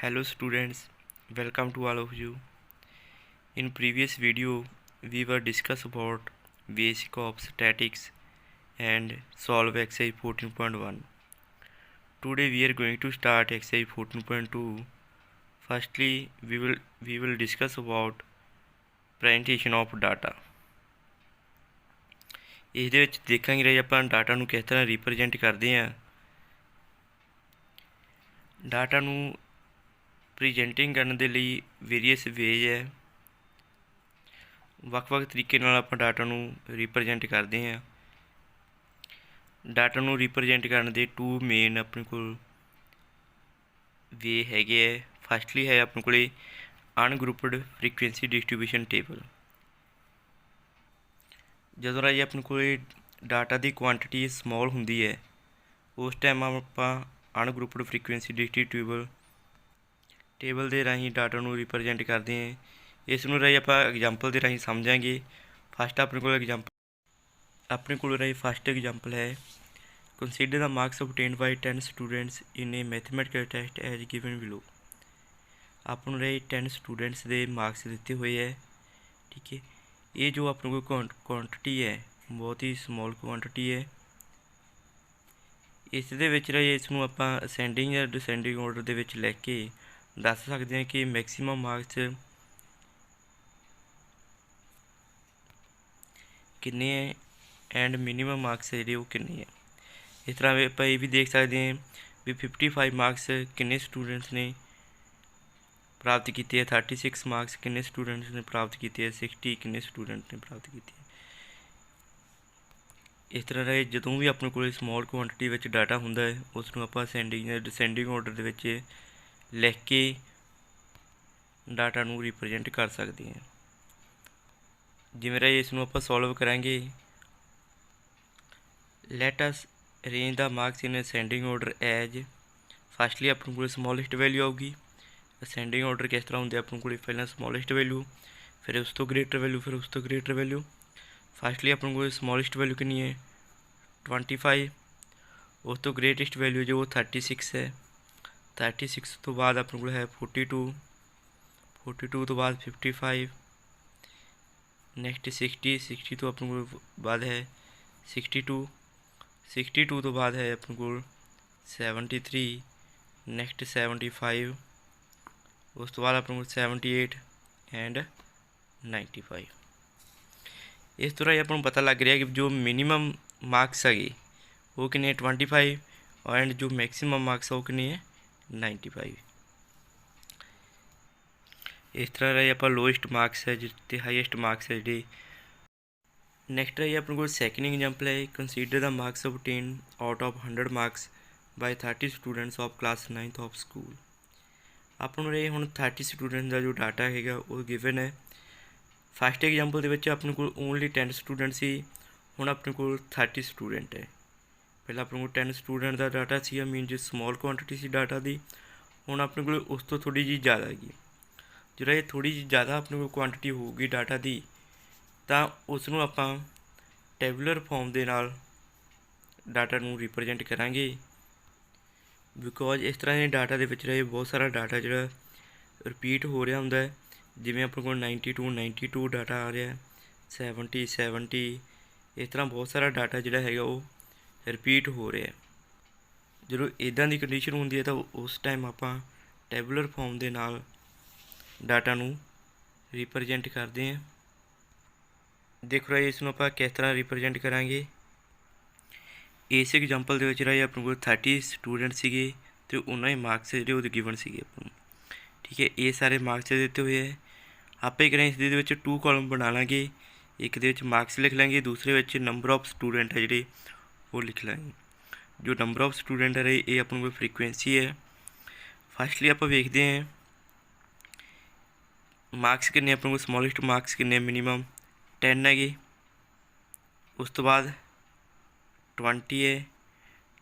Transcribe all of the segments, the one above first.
Hello students, welcome to all of you. In previous video, we were discuss about basic of statics and solve exercise 14.1. Today we are going to start exercise 14.2. Firstly, we will discuss about presentation of data. ਇਸ ਦੇ ਵਿੱਚ ਦੇਖਾਂਗੇ ਰਹੇ ਆਪਾਂ data ਨੂੰ ਕਿਸ ਤਰ੍ਹਾਂ represent ਕਰਦੇ ਹਾਂ। ਡਾਟਾ ਨੂੰ ਪ੍ਰੈਜੈਂਟਿੰਗ ਕਰਨ ਦੇ ਲਈ ਵੇਰੀਅਸ ਵੇਜ ਹੈ। ਵੱਖ-ਵੱਖ ਤਰੀਕੇ ਨਾਲ ਆਪਾਂ ਡਾਟਾ ਨੂੰ ਰਿਪਰੈਜ਼ੈਂਟ ਕਰਦੇ ਹਾਂ। ਡਾਟਾ ਨੂੰ ਰਿਪਰੈਜ਼ੈਂਟ ਕਰਨ ਦੇ ਟੂ ਮੇਨ ਆਪਣੇ ਕੋਲ ਵੇ ਹੈਗੇ ਹੈ। ਫਸਟਲੀ ਹੈ ਆਪਣੇ ਕੋਲ ਅਨਗਰੁੱਪਡ ਫ੍ਰੀਕੁਐਂਸੀ ਡਿਸਟ੍ਰੀਬਿਊਸ਼ਨ ਟੇਬਲ। ਜਦੋਂ ਰਾਜੀ ਆਪਣੇ ਕੋਲ ਡਾਟਾ ਦੀ ਕੁਆਂਟਿਟੀ ਸਮੋਲ ਹੁੰਦੀ ਹੈ ਉਸ ਟਾਈਮ ਆਪਾਂ ਅਨਗਰੁੱਪਡ ਫ੍ਰੀਕੁਐਂਸੀ ਡਿਸਟ੍ਰੀਬਿਊਸ਼ਨ ਟੇਬਲ ਦੇ ਰਾਹੀਂ ਡਾਟਾ ਨੂੰ ਰਿਪਰੈਜ਼ੈਂਟ ਕਰਦੇ ਹਾਂ। ਇਸ ਨੂੰ ਰਾਹੀਂ ਆਪਾਂ ਐਗਜ਼ਾਮਪਲ ਦੇ ਰਾਹੀਂ ਸਮਝਾਂਗੇ। ਫਸਟ ਆਪਣੇ ਕੋਲ ਫਸਟ ਐਗਜ਼ਾਮਪਲ ਹੈ consider the marks obtained by 10 students in a mathematical test as given below. ਆਪਾਂ ਨੂੰ ਰਾਹੀਂ 10 ਸਟੂਡੈਂਟਸ ਦੇ ਮਾਰਕਸ ਦਿੱਤੇ ਹੋਏ ਹੈ। ਠੀਕ ਹੈ, ਇਹ ਜੋ ਆਪਣੇ ਕੋਲ ਕੁਆਂਟਿਟੀ ਹੈ ਬਹੁਤ ਹੀ ਸਮੋਲ ਕੁਆਂਟਿਟੀ ਹੈ। ਇਸ ਦੇ ਵਿੱਚ ਰਾਹੀਂ ਇਸ ਨੂੰ ਆਪਾਂ ਅਸੈਂਡਿੰਗ ਜਾਂ ਡਿਸੈਂਡਿੰਗ ਆਰਡਰ ਦੇ ਵਿੱਚ ਲੈ ਕੇ ਦੱਸ ਸਕਦੇ ਹਾਂ ਕਿ ਮੈਕਸੀਮਮ ਮਾਰਕਸ ਕਿੰਨੇ ਹੈ ਐਂਡ ਮਿਨੀਮਮ ਮਾਰਕਸ ਜਿਹੜੇ ਉਹ ਕਿੰਨੇ ਹੈ। ਇਸ ਤਰ੍ਹਾਂ ਆਪਾਂ ਇਹ ਵੀ ਦੇਖ ਸਕਦੇ ਹਾਂ ਵੀ 55 ਮਾਰਕਸ ਕਿੰਨੇ ਸਟੂਡੈਂਟਸ ਨੇ ਪ੍ਰਾਪਤ ਕੀਤੇ ਹੈ, 36 ਮਾਰਕਸ ਕਿੰਨੇ ਸਟੂਡੈਂਟਸ ਨੇ ਪ੍ਰਾਪਤ ਕੀਤੇ ਹੈ, 60 ਕਿੰਨੇ ਸਟੂਡੈਂਟ ਨੇ ਪ੍ਰਾਪਤ ਕੀਤੇ ਹੈ। ਇਸ ਤਰ੍ਹਾਂ ਦਾ ਜਦੋਂ ਵੀ ਆਪਣੇ ਕੋਲ ਸਮੋਲ ਕੁਆਂਟਿਟੀ ਵਿੱਚ ਡਾਟਾ ਹੁੰਦਾ ਹੈ ਉਸ ਨੂੰ ਆਪਾਂ ਅਸੈਂਡਿੰਗ ਜਾਂ ਡਿਸੈਂਡਿੰਗ ਆਰਡਰ ਦੇ ਵਿੱਚ ਲਿਖ ਕੇ ਡਾਟਾ ਨੂੰ ਰਿਪਰੈਜ਼ੈਂਟ ਕਰ ਸਕਦੇ ਹਾਂ। ਜਿਵੇਂ ਰਾਹੀਂ ਇਸ ਨੂੰ ਆਪਾਂ ਸੋਲਵ ਕਰਾਂਗੇ। ਲੈਟ ਅਸ ਅਰੇਂਜ ਦਾ ਮਾਰਕਸ ਇਨ ਅਸੈਂਡਿੰਗ ਆਰਡਰ ਐਜ। ਫਸਟਲੀ ਆਪਣੇ ਕੋਲ ਸਮੋਲੈਸਟ ਵੈਲਿਊ ਆਊਗੀ। ਅਸੈਂਡਿੰਗ ਆਰਡਰ ਕਿਸ ਤਰ੍ਹਾਂ ਹੁੰਦੇ ਆਪਣੇ ਕੋਲ ਪਹਿਲਾਂ ਸਮੋਲੈਸਟ ਵੈਲਿਊ, ਫਿਰ ਉਸ ਤੋਂ ਗ੍ਰੇਟਰ ਵੈਲਿਊ, ਫਿਰ ਉਸ ਤੋਂ ਗ੍ਰੇਟਰ ਵੈਲਿਊ। ਫਸਟਲੀ ਆਪਣੇ ਕੋਲ ਸਮੋਲੈਸਟ ਵੈਲਿਊ ਕਿੰਨੀ ਹੈ 25। ਉਸ ਤੋਂ ਗ੍ਰੇਟੈਸਟ ਵੈਲਿਊ ਜੋ 36 ਹੈ। 36 ਤੋਂ ਬਾਅਦ ਆਪਣੇ ਕੋਲ ਹੈ 42। 42 ਤੋਂ ਬਾਅਦ 55। ਨੈਕਸਟ 60। 60 ਤੋਂ ਆਪਣੇ ਕੋਲ ਬਾਅਦ ਹੈ 62। 62 ਤੋਂ ਬਾਅਦ ਹੈ ਆਪਣੇ ਕੋਲ 73। ਨੈਕਸਟ 75। ਉਸ ਤੋਂ ਬਾਅਦ ਆਪਣੇ ਕੋਲ 78 ਐਂਡ 95। ਇਸ ਤਰ੍ਹਾਂ ਹੀ ਆਪਾਂ ਨੂੰ ਪਤਾ ਲੱਗ ਰਿਹਾ ਕਿ ਜੋ ਮਿਨੀਮਮ ਮਾਰਕਸ ਹੈਗੇ ਉਹ ਕਿੰਨੇ 25 ਐਂਡ ਜੋ ਮੈਕਸੀਮਮ ਮਾਰਕਸ ਉਹ ਕਿੰਨੇ ਹੈ 95। ਇਸ ਤਰ੍ਹਾਂ ਰਾਹੀਂ ਆਪਾਂ ਲੋਐਸਟ ਮਾਰਕਸ ਹੈ ਜਿੱਤੇ ਹਾਈਐਸਟ ਮਾਰਕਸ ਹੈ ਜਿਹੜੇ। ਨੈਕਸਟ ਰਾਹੀਂ ਆਪਣੇ ਕੋਲ ਸੈਕਿੰਡ ਐਗਜ਼ਾਮਪਲ ਹੈ consider the marks obtained out of 100 marks by 30 students of class 9th of school. ਆਪਾਂ ਨੂੰ ਇਹ ਹੁਣ 30 ਸਟੂਡੈਂਟ ਦਾ ਜੋ ਡਾਟਾ ਹੈਗਾ ਉਹ ਗਿਵਨ ਹੈ। ਫਸਟ ਐਗਜ਼ਾਮਪਲ ਦੇ ਵਿੱਚ ਆਪਣੇ ਕੋਲ ਓਨਲੀ 10 ਸਟੂਡੈਂਟ ਸੀ, ਹੁਣ ਆਪਣੇ ਕੋਲ 30 ਸਟੂਡੈਂਟ ਹੈ। ਪਹਿਲਾਂ ਆਪਣੇ ਕੋਲ 10 ਸਟੂਡੈਂਟ ਦਾ ਡਾਟਾ ਸੀ ਮੀਨ ਜੋ ਸਮੋਲ ਕੁਆਂਟਿਟੀ ਸੀ ਡਾਟਾ ਦੀ, ਹੁਣ ਆਪਣੇ ਕੋਲ ਉਸ ਤੋਂ ਥੋੜ੍ਹੀ ਜਿਹੀ ਜ਼ਿਆਦਾ ਹੈਗੀ। ਜਿਹੜਾ ਇਹ ਥੋੜ੍ਹੀ ਜਿਹੀ ਜ਼ਿਆਦਾ ਆਪਣੇ ਕੋਲ ਕੁਆਂਟਿਟੀ ਹੋਊਗੀ ਡਾਟਾ ਦੀ ਤਾਂ ਉਸ ਨੂੰ ਆਪਾਂ ਟੈਬੂਲਰ ਫਾਰਮ ਦੇ ਨਾਲ ਡਾਟਾ ਨੂੰ ਰਿਪਰੈਜ਼ੈਂਟ ਕਰਾਂਗੇ। ਬਿਕੋਜ਼ ਇਸ ਤਰ੍ਹਾਂ ਦੇ ਡਾਟਾ ਦੇ ਵਿੱਚ ਬਹੁਤ ਸਾਰਾ ਡਾਟਾ ਜਿਹੜਾ ਰਿਪੀਟ ਹੋ ਰਿਹਾ ਹੁੰਦਾ ਹੈ। ਜਿਵੇਂ ਆਪਣੇ ਕੋਲ 92 ਡਾਟਾ ਆ ਰਿਹਾ, 70 ਇਸ ਤਰ੍ਹਾਂ ਬਹੁਤ ਸਾਰਾ ਡਾਟਾ ਜਿਹੜਾ ਹੈਗਾ ਉਹ ਰਿਪੀਟ ਹੋ ਰਿਹਾ। ਜਦੋਂ ਇੱਦਾਂ ਦੀ ਕੰਡੀਸ਼ਨ ਹੁੰਦੀ ਹੈ ਤਾਂ ਉਸ ਟਾਈਮ ਆਪਾਂ ਟੈਬੂਲਰ ਫਾਰਮ ਦੇ ਨਾਲ ਡਾਟਾ ਨੂੰ ਰਿਪਰੈਜ਼ੈਂਟ ਕਰਦੇ ਹਾਂ। ਦੇਖੋ ਰਾਹੀਂ ਇਸ ਨੂੰ ਆਪਾਂ ਕਿਸ ਤਰ੍ਹਾਂ ਰਿਪਰੈਜ਼ੈਂਟ ਕਰਾਂਗੇ। ਇਸ ਐਗਜ਼ਾਮਪਲ ਦੇ ਵਿੱਚ ਰਾਹੀਂ ਆਪਣੇ ਕੋਲ 30 ਸਟੂਡੈਂਟ ਸੀਗੇ ਅਤੇ ਉਹਨਾਂ ਦੇ ਮਾਰਕਸ ਜਿਹੜੇ ਉਹਦੇ ਗਿਵਨ ਸੀਗੇ ਆਪਾਂ ਨੂੰ। ਠੀਕ ਹੈ, ਇਹ ਸਾਰੇ ਮਾਰਕਸ ਦਿੱਤੇ ਹੋਏ ਹੈ। ਆਪਾਂ ਹੀ ਕਰਾਂ ਇਸ ਦੇ ਵਿੱਚ 2 ਕਾਲਮ ਬਣਾ ਲਾਂਗੇ। ਇੱਕ ਦੇ ਵਿੱਚ ਮਾਰਕਸ ਲਿਖ ਲਾਂਗੇ, ਦੂਸਰੇ ਵਿੱਚ ਨੰਬਰ ਆਫ ਸਟੂਡੈਂਟ ਹੈ ਜਿਹੜੇ ਉਹ ਲਿਖ ਲਾਂਗੇ। ਜੋ ਨੰਬਰ ਆਫ ਸਟੂਡੈਂਟ ਹੈ ਇਹ ਆਪਣੇ ਕੋਲ ਫ੍ਰੀਕੁਐਂਸੀ ਹੈ। ਫਸਟਲੀ ਆਪਾਂ ਵੇਖਦੇ ਹਾਂ ਮਾਰਕਸ ਕਿੰਨੇ ਆਪਣੇ ਕੋਲ ਸਮੋਲੈਸਟ ਮਾਰਕਸ ਕਿੰਨੇ ਮਿਨੀਮਮ 10 ਹੈਗੇ। ਉਸ ਤੋਂ ਬਾਅਦ 20 ਹੈ,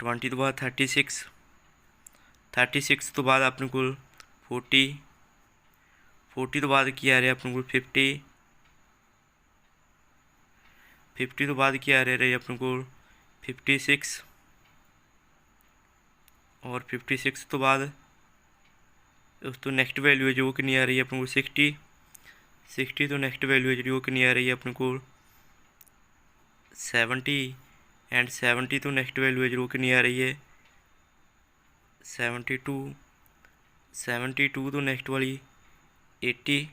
20 ਤੋਂ ਬਾਅਦ 36, 36 ਤੋਂ ਬਾਅਦ ਆਪਣੇ ਕੋਲ 40, 40 ਤੋਂ ਬਾਅਦ ਕੀ ਆ ਰਿਹਾ ਆਪਣੇ ਕੋਲ 50, 50 ਤੋਂ ਬਾਅਦ ਕੀ ਆ ਰਿਹਾ ਆਪਣੇ ਕੋਲ 56 ਔਰ 56 ਤੋਂ ਬਾਅਦ उस तो नैक्सट वैल्यू है जो कितनी आ रही है अपने को 60 तो नैक्सट वैल्यू है जी वो कितनी आ रही है अपने को 70 एंड 70 तो नैक्सट वैल्यू है जो कितनी आ रही है 72 तो नैक्सट वाली 80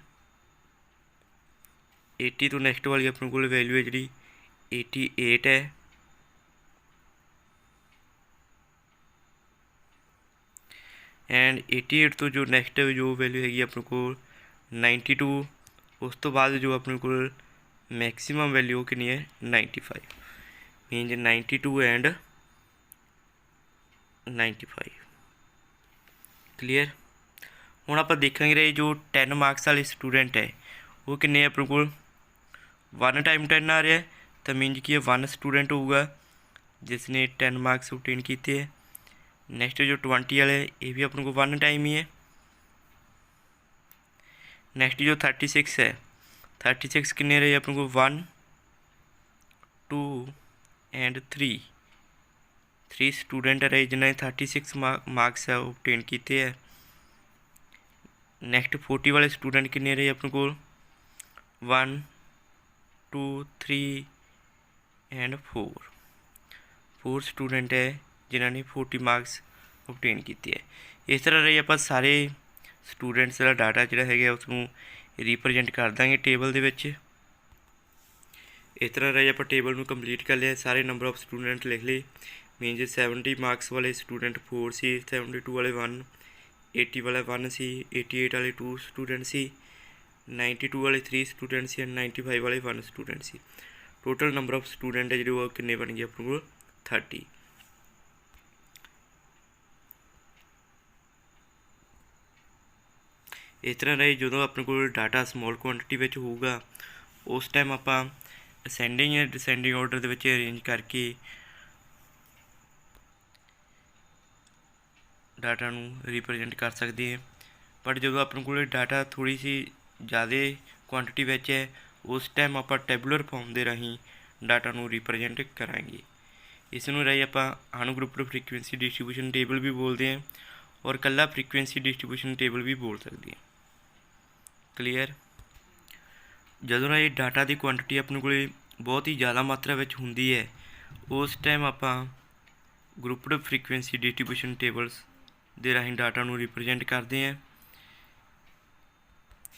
तो नैक्सट वाली अपने को वैल्यू है जी 88 है एंड 88 तो जो नैक्सट जो वैल्यू हैगी अपने को 92 उस तो बाद जो अपने को मैक्सिमम वैल्यू कितनी है 95 मीनज 92 एंड 95 क्लीयर। ਹੁਣ ਆਪਾਂ ਦੇਖਾਂਗੇ ਰੇ ਜੋ 10 ਮਾਰਕਸ ਵਾਲੇ ਸਟੂਡੈਂਟ ਹੈ ਉਹ ਕਿੰਨੇ ਆਪਣੇ ਕੋਲ 1 ਟਾਈਮ 10 ਆ ਰਿਹਾ ਤਾਂ ਮੀਨਜ ਕੀ ਹੈ 1 ਸਟੂਡੈਂਟ ਹੋਊਗਾ ਜਿਸ ਨੇ 10 ਮਾਰਕਸ obtain ਕੀਤੇ ਹੈ। नेक्स्ट जो 20 वाले ये भी अपने को 1 टाइम ही है। नेक्स्ट जो 36 है 36 कितने रहे अपने को 1 2 एंड 3 स्टूडेंट रहे जिन्हें 36 मार्क्स है obtain किए है। नेक्स्ट 40 वाले स्टूडेंट कितने रहे अपने को 1 2 3 एंड 4 स्टूडेंट है जिन्होंने 40 मार्क्स obtain किए है। इस तरह रही आप सारे स्टूडेंट्स का डाटा जोड़ा है उसको रिप्रजेंट कर देंगे टेबल के। इस तरह रही आप टेबल में कंप्लीट कर लिया सारे नंबर ऑफ स्टूडेंट लिख लिए मीन 70 मार्क्स वाले स्टूडेंट 4 सी 72 वाले 1 80 वाले 1 सी 88 वाले 2 स्टूडेंट सी 92 वाले 3 स्टूडेंट सी 95 वाले 1 student C. Total number of student है जो कितने बन गए अपने को 30। इस तरह रही जो अपने को डाटा समॉल क्वांटिटी में होगा उस टाइम आप असेंडिंग या डिसेंडिंग ऑर्डर के अरेंज करके डाटा नू रिप्रजेंट कर सकते हैं। बट जो अपने को डाटा थोड़ी सी ज़्यादा क्वांटिटी में है उस टाइम आप टैबुलर फॉर्म के राही डाटा नू रिप्रजेंट करांगे। इसनों रही आप अनग्रुप्ड फ्रीक्वेंसी डिस्ट्रीब्यूशन टेबल भी बोलते हैं और कला फ्रीक्वेंसी डिस्ट्रीब्यूशन टेबल भी बोल सकते हैं। क्लीयर। ਜਦੋਂ ਇਹ डाटा की क्वांटिटी अपने को बहुत ही ज़्यादा मात्रा में होंगी है उस टाइम आप ग्रुप्ड फ्रीक्वेंसी डिस्ट्रीब्यूशन टेबल्स के राही डाटा नू रिप्रजेंट करते हैं।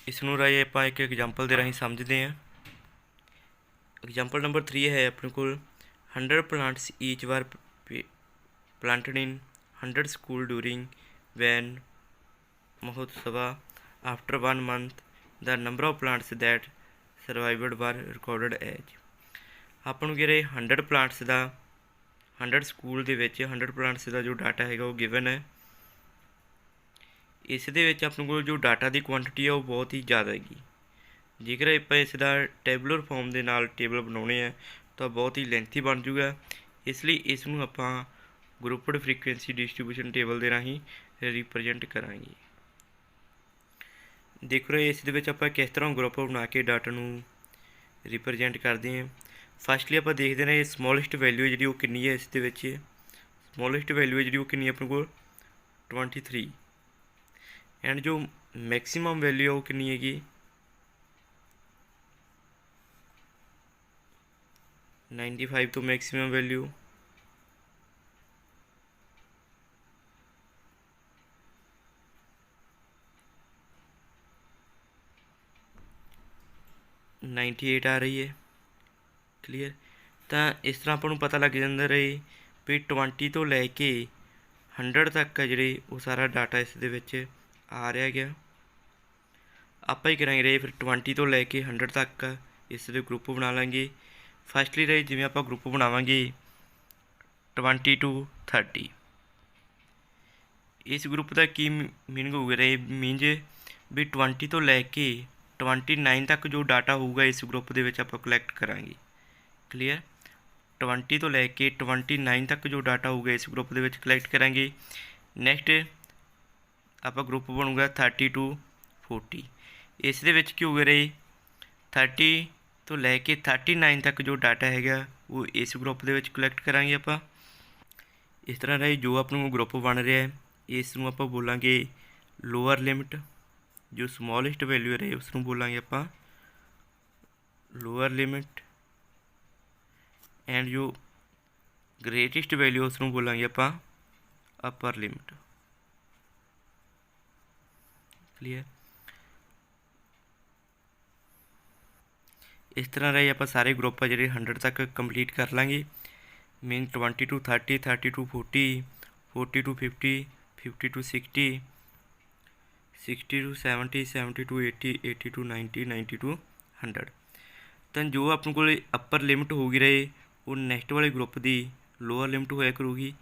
इसनों राही आप एक एग्जाम्पल के राही समझते हैं। एग्जाम्पल नंबर 3 है अपने को 100 plants each were planted in 100 school during Van Mahotsav after 1 month the number of plants that survived were recorded as. अपन कह रहे 100 प्लांट्स का 100 स्कूल के 100 प्लांट्स का जो डाटा है वो गिवन है। इस अपने को जो डाटा की क्वांटिटी है वो बहुत ही ज़्यादा हैगी। जेकर आप इसका टैबुलर फॉर्म के नाल टेबल बनाने हैं तो बहुत ही लेंथी बन जूगा। इसलिए इसनों आप ग्रुप्ड फ्रीक्वेंसी डिस्ट्रीब्यूशन टेबल के राही रिप्रजेंट करांगे। देखो रहे इस आप किस तरह ग्रुप बना के डाटा नू रिप्रजेंट करते हैं। फस्टली आप देखते हैं समॉलेस्ट वैल्यू जी कितनी है। इस समॉलेस्ट वैल्यू है जी कितनी अपने को 23 एंड जो मैक्सीमम वैल्यू है वो कितनी हैगी 95 तो मैक्सीमम वैल्यू 98 आ रही है। क्लीयर। तो इस तरह आपको पता लग जाता रहे भी 20 तो लैके 100 तक है जी वो सारा डाटा इस आ रहा गया। आप ही करेंगे रहे फिर 20 तो लैके 100 तक इस ग्रुप बना लेंगे। फस्टली रहे जिमें आप ग्रुप बनावे 20 to 30 इस ग्रुप का की मीनिंग होगा रहे मीनज भी 20 तो लैके 29 तक जो डाटा होगा इस ग्रुप के आप कलैक्ट करांगे। क्लीयर। 20 तो लैके 29 तक जो डाटा होगा इस ग्रुप के कलैक्ट करांगे। नैक्सट आप ग्रुप बनूगा 30 to 40 इस की होगा रही 30 तो लैके 39 तक जो डाटा है वो इस ग्रुप के कलैक्ट करांगे। आप इस तरह रही जो अपने ग्रुप बन रहा है इसनों आप बोलांगे लोअर लिमिट जो ਸਮੋਲੈਸਟ ਵੈਲਿਊ ਰਹੇ ਉਸ ਨੂੰ ਬੋਲਾਂਗੇ ਆਪਾਂ ਲੋਅਰ ਲਿਮਿਟ ਐਂਡ ਜੋ ਗ੍ਰੇਟੈਸਟ ਵੈਲਿਊ ਉਸ ਨੂੰ ਬੋਲਾਂਗੇ ਆਪਾਂ ਅਪਰ ਲਿਮਿਟ। ਕਲੀਅਰ। ਇਸ ਤਰ੍ਹਾਂ ਰਾਹੀਂ ਆਪਾਂ ਸਾਰੇ ਗਰੁੱਪ ਆ ਜਿਹੜੇ 100 ਤੱਕ ਕੰਪਲੀਟ ਕਰ ਲਾਂਗੇ। ਮੀਨ 20 to 30, 30 to 40, 40 to 50, 50 to 60, 60 to 70, 70 to 80, 80 to 90, 90 to 100। ਤਾਂ ਜੋ ਆਪਣੇ ਕੋਲ ਅਪਰ ਲਿਮਿਟ ਹੋਊਗੀ ਰਹੇ ਉਹ ਨੈਕਸਟ ਵਾਲੇ ਗਰੁੱਪ ਦੀ ਲੋਅਰ ਲਿਮਿਟ ਹੋਇਆ ਕਰੂਗੀ।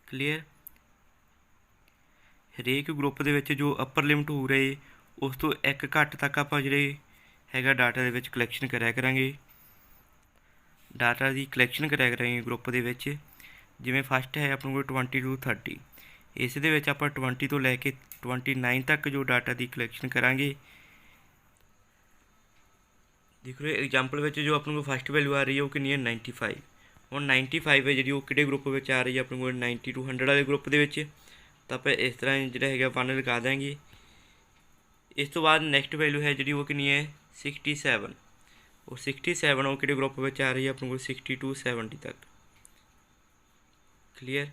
ਕਲੀਅਰ। ਹਰੇਕ ਗਰੁੱਪ ਦੇ ਵਿੱਚ ਜੋ ਅਪਰ ਲਿਮਿਟ ਹੋ ਰਹੇ ਉਸ ਤੋਂ ਇੱਕ ਘੱਟ ਤੱਕ ਆਪਾਂ ਜਿਹੜੇ ਹੈਗਾ ਡਾਟਾ ਦੇ ਵਿੱਚ ਕਲੈਕਸ਼ਨ ਕਰਿਆ ਕਰਾਂਗੇ। ਡਾਟਾ ਦੀ ਕਲੈਕਸ਼ਨ ਕਰਿਆ ਕਰਾਂਗੇ ਗਰੁੱਪ ਦੇ ਵਿੱਚ। ਜਿਵੇਂ ਫਸਟ ਹੈ ਆਪਣੇ ਕੋਲ 20 to 30, ਇਸ ਦੇ ਵਿੱਚ ਆਪਾਂ 20 ਤੋਂ ਲੈ ਕੇ 29 ਤੱਕ ਜੋ ਡਾਟਾ ਦੀ ਕਲੈਕਸ਼ਨ ਕਰਾਂਗੇ। ਦੇਖ ਲਓ ਐਗਜ਼ਾਮਪਲ ਵਿੱਚ ਜੋ ਆਪਣੇ ਕੋਲ ਫਸਟ ਵੈਲਿਊ ਆ ਰਹੀ ਹੈ ਉਹ ਕਿੰਨੀ ਹੈ 95। ਹੁਣ 95 ਹੈ ਜਿਹੜੀ ਉਹ ਕਿਹੜੇ ਗਰੁੱਪ ਵਿੱਚ ਆ ਰਹੀ ਹੈ ਆਪਣੇ ਕੋਲ 90 to 100 ਵਾਲੇ ਗਰੁੱਪ ਦੇ ਵਿੱਚ। ਤਾਂ ਆਪਾਂ ਇਸ ਤਰ੍ਹਾਂ ਜਿਹੜਾ ਹੈਗਾ 1 ਲਗਾ ਦਿਆਂਗੇ। ਇਸ ਤੋਂ ਬਾਅਦ ਨੈਕਸਟ ਵੈਲਿਊ ਹੈ ਜਿਹੜੀ ਉਹ ਕਿੰਨੀ ਹੈ 67। ਉਹ 67 ਉਹ ਕਿਹੜੇ ਗਰੁੱਪ ਵਿੱਚ ਆ ਰਹੀ ਹੈ ਆਪਣੇ ਕੋਲ 60 to 70 ਤੱਕ। ਕਲੀਅਰ।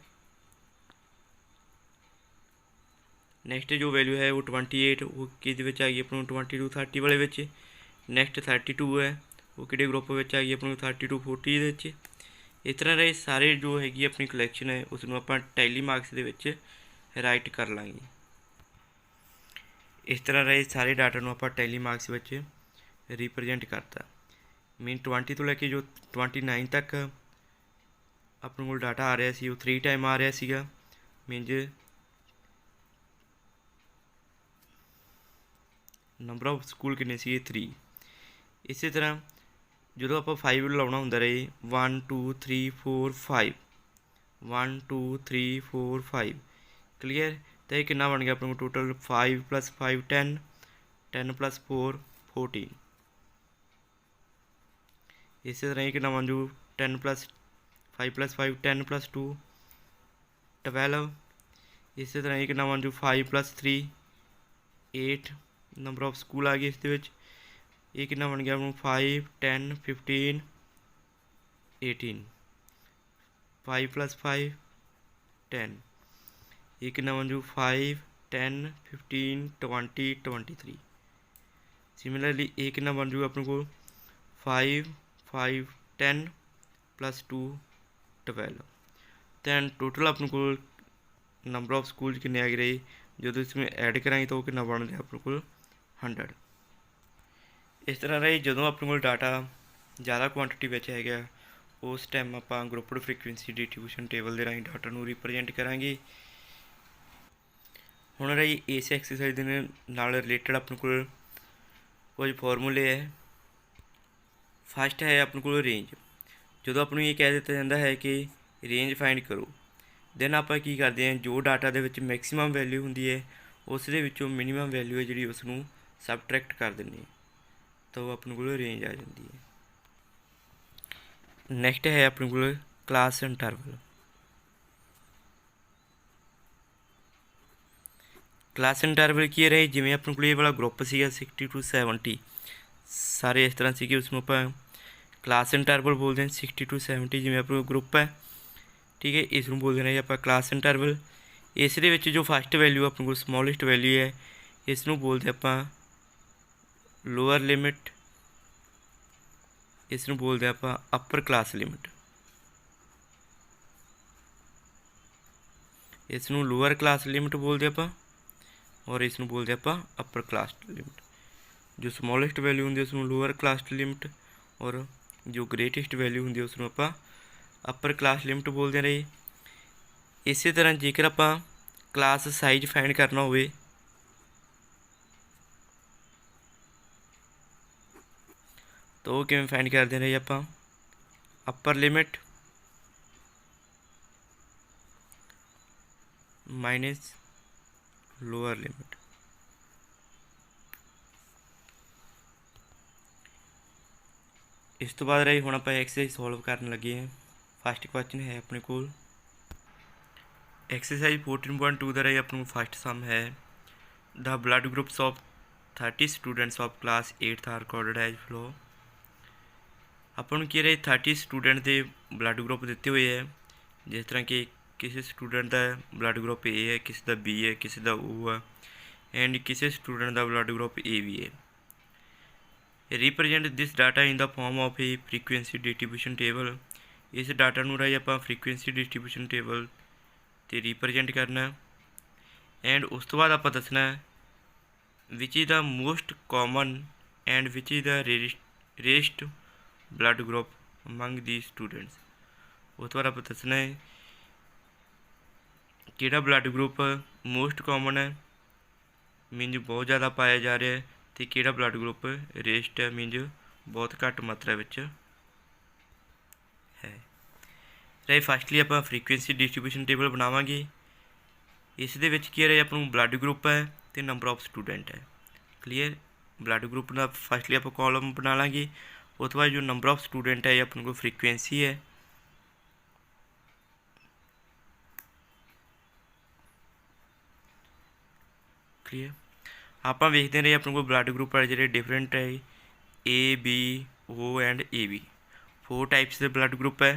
ਨੈਕਸਟ ਜੋ ਵੈਲਿਊ ਹੈ ਉਹ 28 ਉਹ ਕਿਹਦੇ ਵਿੱਚ ਆ ਗਈ ਆਪਾਂ ਨੂੰ 20 to 30 ਵਾਲੇ ਵਿੱਚ। ਨੈਕਸਟ 32 ਹੈ ਉਹ ਕਿਹੜੇ ਗਰੁੱਪ ਵਿੱਚ ਆ ਗਈ ਆਪਾਂ ਨੂੰ 30 to 40 ਦੇ ਵਿੱਚ। ਇਸ ਤਰ੍ਹਾਂ ਦੇ ਸਾਰੇ ਜੋ ਹੈਗੀ ਆਪਣੀ ਕਲੈਕਸ਼ਨ ਹੈ ਉਸ ਨੂੰ ਆਪਾਂ ਟੈਲੀ ਮਾਰਕਸ ਦੇ ਵਿੱਚ ਰਾਈਟ ਕਰ ਲਾਂਗੇ। ਇਸ ਤਰ੍ਹਾਂ ਰਹੇ ਸਾਰੇ ਡਾਟਾ ਨੂੰ ਆਪਾਂ ਟੈਲੀ ਮਾਰਕਸ ਵਿੱਚ ਰਿਪਰੈਜ਼ੈਂਟ ਕਰਤਾ। ਮੀਨ 20 ਤੋਂ ਲੈ ਕੇ ਜੋ 29 ਤੱਕ ਆਪਣੇ ਕੋਲ ਡਾਟਾ ਆ ਰਿਹਾ ਸੀ ਉਹ 3 ਟਾਈਮ ਆ ਰਿਹਾ ਸੀਗਾ। ਮੀਨਜ਼ ਨੰਬਰ ਆਫ ਸਕੂਲ ਕਿੰਨੇ ਸੀ 3। ਇਸੇ ਤਰ੍ਹਾਂ ਜਦੋਂ ਆਪਾਂ 5 ਲਾਉਣਾ ਹੁੰਦਾ ਰਹੇ 1 2 3 4 5 1 2 3 4 5। ਕਲੀਅਰ। ਤਾਂ ਇਹ ਕਿੰਨਾ ਬਣ ਗਿਆ ਆਪਣੇ ਕੋਲ ਟੋਟਲ 5 + 5 10, 10 + 4 14। ਇਸੇ ਤਰ੍ਹਾਂ ਇਹ ਕਿੰਨਾ ਬਣ ਜੂ 10 + 5 + 5 10 + 2 12। ਇਸੇ ਤਰ੍ਹਾਂ ਇਹ ਕਿੰਨਾ ਬਣ ਜੂ 5 + 3 8 ਨੰਬਰ ਆਫ ਸਕੂਲ ਆ ਗਏ ਇਸ ਦੇ ਵਿੱਚ। ਇਹ ਕਿੰਨਾ ਬਣ ਗਿਆ ਆਪਾਂ ਨੂੰ 5 10 15 18 5 + 5 10। ਇਹ ਕਿੰਨਾ ਬਣ ਜੂ 5 10 15 20 23। ਸਿਮਿਲਰਲੀ ਇਹ ਕਿੰਨਾ ਬਣ ਜੂ ਆਪਣੇ ਕੋਲ 5 5 10 + 2 12। ਦੈਨ ਟੋਟਲ ਆਪਣੇ ਕੋਲ ਨੰਬਰ ਆਫ ਸਕੂਲ ਕਿੰਨੇ ਆ ਗਏ ਰਹੇ ਜਦੋਂ ਇਸਨੂੰ ਐਡ ਕਰਾਂਗੇ ਤਾਂ ਉਹ ਕਿੰਨਾ ਬਣ ਰਿਹਾ ਆਪਣੇ ਕੋਲ 100। ਇਸ ਤਰ੍ਹਾਂ ਰਹੀ ਜਦੋਂ ਆਪਣੇ ਕੋਲ ਡਾਟਾ ਜ਼ਿਆਦਾ ਕੁਆਂਟਿਟੀ ਵਿੱਚ ਹੈਗਾ ਉਸ ਟਾਈਮ ਆਪਾਂ ਗਰੁੱਪਡ ਫ੍ਰੀਕੁਐਂਸੀ ਡਿਸਟ੍ਰੀਬਿਊਸ਼ਨ ਟੇਬਲ ਦੇ ਰਾਹੀਂ ਡਾਟਾ ਨੂੰ ਰਿਪਰੈਜ਼ੈਂਟ ਕਰਾਂਗੇ। ਹੁਣ ਰਹੀ ਇਸ ਐਕਸਰਸਾਈਜ਼ ਦੇ ਨਾਲ ਰਿਲੇਟਡ ਆਪਣੇ ਕੋਲ ਕੁਝ ਫਾਰਮੂਲੇ ਹੈ। ਫਸਟ ਹੈ ਆਪਣੇ ਕੋਲ ਰੇਂਜ। ਜਦੋਂ ਆਪਾਂ ਨੂੰ ਇਹ ਕਹਿ ਦਿੱਤਾ ਜਾਂਦਾ ਹੈ ਕਿ ਰੇਂਜ ਫਾਈਂਡ ਕਰੋ ਦੈਨ ਆਪਾਂ ਕੀ ਕਰਦੇ ਹਾਂ ਜੋ ਡਾਟਾ ਦੇ ਵਿੱਚ ਮੈਕਸਿਮਮ ਵੈਲਿਊ ਹੁੰਦੀ ਹੈ ਉਸ ਦੇ ਵਿੱਚੋਂ ਮਿਨੀਮਮ ਵੈਲਿਊ ਹੈ ਜਿਹੜੀ ਉਸ ਨੂੰ ਸਬਟਰੈਕਟ ਕਰ ਦਿੰਦੇ ਹਾਂ ਤਾਂ ਉਹ ਆਪਣੇ ਕੋਲ ਰੇਂਜ ਆ ਜਾਂਦੀ ਹੈ। ਨੈਕਸਟ ਹੈ ਆਪਣੇ ਕੋਲ ਕਲਾਸ ਇੰਟਰਵਲ। ਕਲਾਸ ਇੰਟਰਵਲ ਕੀ ਰਹੇ ਜਿਵੇਂ ਆਪਣੇ ਕੋਲ ਇਹ ਵਾਲਾ ਗਰੁੱਪ ਸੀਗਾ 60 to 70 ਸਾਰੇ ਇਸ ਤਰ੍ਹਾਂ ਸੀਗੇ ਉਸਨੂੰ ਆਪਾਂ ਕਲਾਸ ਇੰਟਰਵਲ ਬੋਲਦੇ ਹਾਂ। 60 to 70 ਜਿਵੇਂ ਆਪਣਾ ਗਰੁੱਪ ਹੈ ਠੀਕ ਹੈ ਇਸ ਨੂੰ ਬੋਲਦੇ ਨੇ ਆਪਾਂ ਕਲਾਸ ਇੰਟਰਵਲ। ਇਸ ਦੇ ਵਿੱਚ ਜੋ ਫਸਟ ਵੈਲਿਊ ਆਪਣੇ ਕੋਲ ਸਮੋਲੈਸਟ ਵੈਲਿਊ ਹੈ ਇਸ ਨੂੰ ਬੋਲਦੇ ਆਪਾਂ ਲੋਅਰ ਲਿਮਿਟ। ਇਸ ਨੂੰ ਬੋਲਦੇ ਆਪਾਂ ਅਪਰ ਕਲਾਸ ਲਿਮਿਟ। ਇਸ ਨੂੰ ਲੋਅਰ ਕਲਾਸ ਲਿਮਿਟ ਬੋਲਦੇ ਆਪਾਂ ਔਰ ਇਸ ਨੂੰ ਬੋਲਦੇ ਆਪਾਂ ਅਪਰ ਕਲਾਸ ਲਿਮਿਟ। ਜੋ ਸਮੋਲੈਸਟ ਵੈਲਿਊ ਹੁੰਦੀ ਉਸ ਨੂੰ ਲੋਅਰ ਕਲਾਸ ਲਿਮਿਟ ਔਰ ਜੋ ਗ੍ਰੇਟੈਸਟ ਵੈਲਿਊ ਹੁੰਦੀ ਉਸ ਨੂੰ ਆਪਾਂ ਅਪਰ ਕਲਾਸ ਲਿਮਿਟ ਬੋਲਦੇ ਰਹੇ। ਇਸੇ ਤਰ੍ਹਾਂ ਜੇਕਰ ਆਪਾਂ ਕਲਾਸ ਸਾਈਜ਼ ਫਾਈਂਡ ਕਰਨਾ ਹੋਵੇ ਤਾਂ ਉਹ ਕਿਵੇਂ ਫਾਈਂਡ ਕਰਦੇ ਰਹੇ ਆਪਾਂ ਅਪਰ ਲਿਮਿਟ ਮਾਈਨਸ ਲੋਅਰ ਲਿਮਿਟ। ਇਸ ਤੋਂ ਬਾਅਦ ਰਹੀ ਹੁਣ ਆਪਾਂ ਐਕਸਰਸਾਈਜ਼ ਸੋਲਵ ਕਰਨ ਲੱਗੇ ਹਾਂ। ਫਸਟ ਕੁਐਸਚਨ ਹੈ ਆਪਣੇ ਕੋਲ ਐਕਸਰਸਾਈਜ਼ 14.2 ਦਾ ਰਹੀ ਆਪਣੇ ਕੋਲ ਫਸਟ ਸਮ ਹੈ the blood groups of 30 students of class 8th are recorded as flow. ਆਪਾਂ ਨੂੰ ਕੀ ਰਹੇ 30 स्टूडेंट ਦੇ ब्लड ग्रुप ਦਿੱਤੇ ਹੋਏ ਹੈ, जिस तरह कि किसी स्टूडेंट का ब्लड ग्रुप ए है, किसी का बी है, किसी का ओ है एंड किसी स्टूडेंट का ब्लड ग्रुप ए भी है। Represent this data in the form of a frequency distribution table. इस डाटा ਨੂੰ ਰਾਹੀਂ ਆਪਾਂ फ्रीकुएंसी डिस्ट्रीब्यूशन टेबल ਤੇ रिप्रजेंट करना एंड उस तो बाद आप दसना which is the most common and which is the rarest blood group among the students. उस तो बाद आप दसना है किहड़ा ब्लड ग्रुप मोस्ट कॉमन है, मीनज बहुत ज़्यादा पाया जा रहा है, तो किहड़ा ब्लड ग्रुप रेयरेस्ट है, मीनज बहुत घट मात्रा विच है। राइट, फस्टली आप फ्रीकुएंसी डिस्ट्रीब्यूशन टेबल बनावांगे। इस दे विच की रहे अपन ब्लड ग्रुप है तो नंबर ऑफ स्टूडेंट है। क्लीयर, ब्लड ग्रुप का फस्टली आप कॉलम बना लेंगे। उस तो बाद जो नंबर ऑफ स्टूडेंट है अपन को फ्रीकुएंसी है। क्लीयर, आप वेखते रहे अपन को ब्लड ग्रुप वाले जो डिफरेंट है A B O and A B, 4 types के ब्लड ग्रुप है।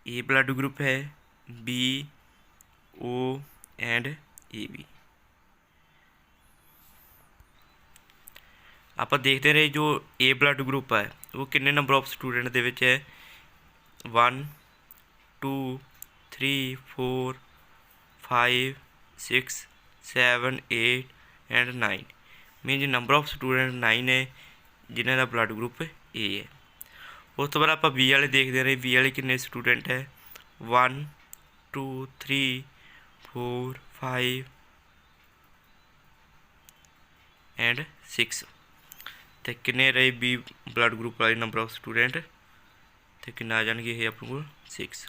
ए ब्लड ग्रुप है, B O and A B. आप देखते रहे जो ए ब्लड ग्रुप है वो कितने नंबर ऑफ स्टूडेंट दे विच है 1 2 3 4 5 6 7 8 and 9, mean number of student 9 है जिन्हों का ब्लड ग्रुप ए है। उस तो बाद आप बी वाले देखते रहे, बी वाले कितने स्टूडेंट है 1 2 3 4 5 एंड 6, तो किन्ने रहे बी ब्लड ग्रुप वाले नंबर ऑफ स्टूडेंट, तो किन्ना आ जाएंगे ये अपन को 6।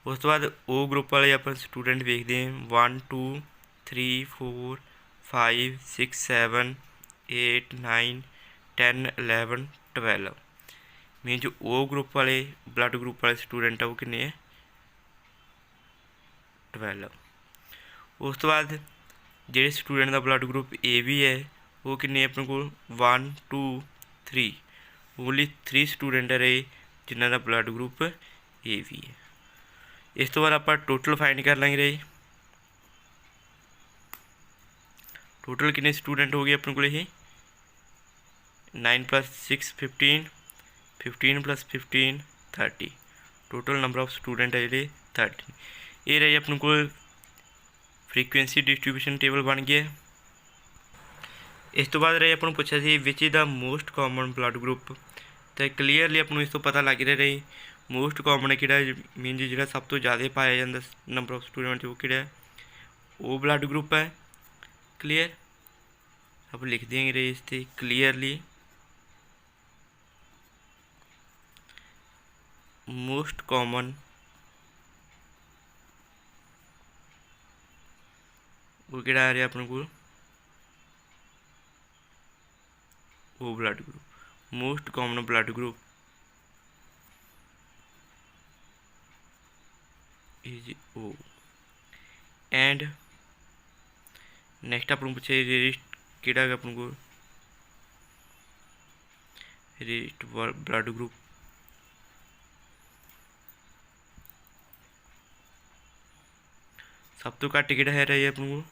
उस तो बाद ओ ग्रुप वाले अपन स्टूडेंट देखते हैं 1 2 3 4 5 6 7 8 9 10 11 12, मीन जो ओ ग्रुप वाले ब्लड ग्रुप वाले स्टूडेंट है वो कितने है 12। उस तो बाद जो स्टूडेंट का ब्लड ग्रुप ए भी है वो कितने अपने को 1 2 3, ओनली 3 स्टूडेंट रहे जिन्हों का ब्लड ग्रुप ए भी है। इस तो बाद आप टोटल फाइंड कर लेंगे रहे, टोटल कितने स्टूडेंट हो गए अपने को ये 9 + 6 15, 15 + 15 30, टोटल नंबर ऑफ स्टूडेंट है जो 30। ये रही अपने को फ्रीकुएंसी डिस्ट्रीब्यूशन टेबल बन गया। इस तो बाद रहे अपन पूछा सी which is the most common blood group, तो क्लीयरली अपन इस तो पता लग रहा मोस्ट कॉमन कि मीन जो सब तो ज़्यादा पाया जाता नंबर ऑफ स्टूडेंट वो कि वो ब्लड ग्रुप है। क्लीयर, अब लिख देंगे इस पर क्लीयरली मोस्ट कॉमन वो कि आ रहा अपने को O blood group, most common blood group is O. And next अपन पूछे रेयरेस्ट कि अपन को रेयरेस्ट ब्लड ग्रुप, सब तो घट कि है अपन को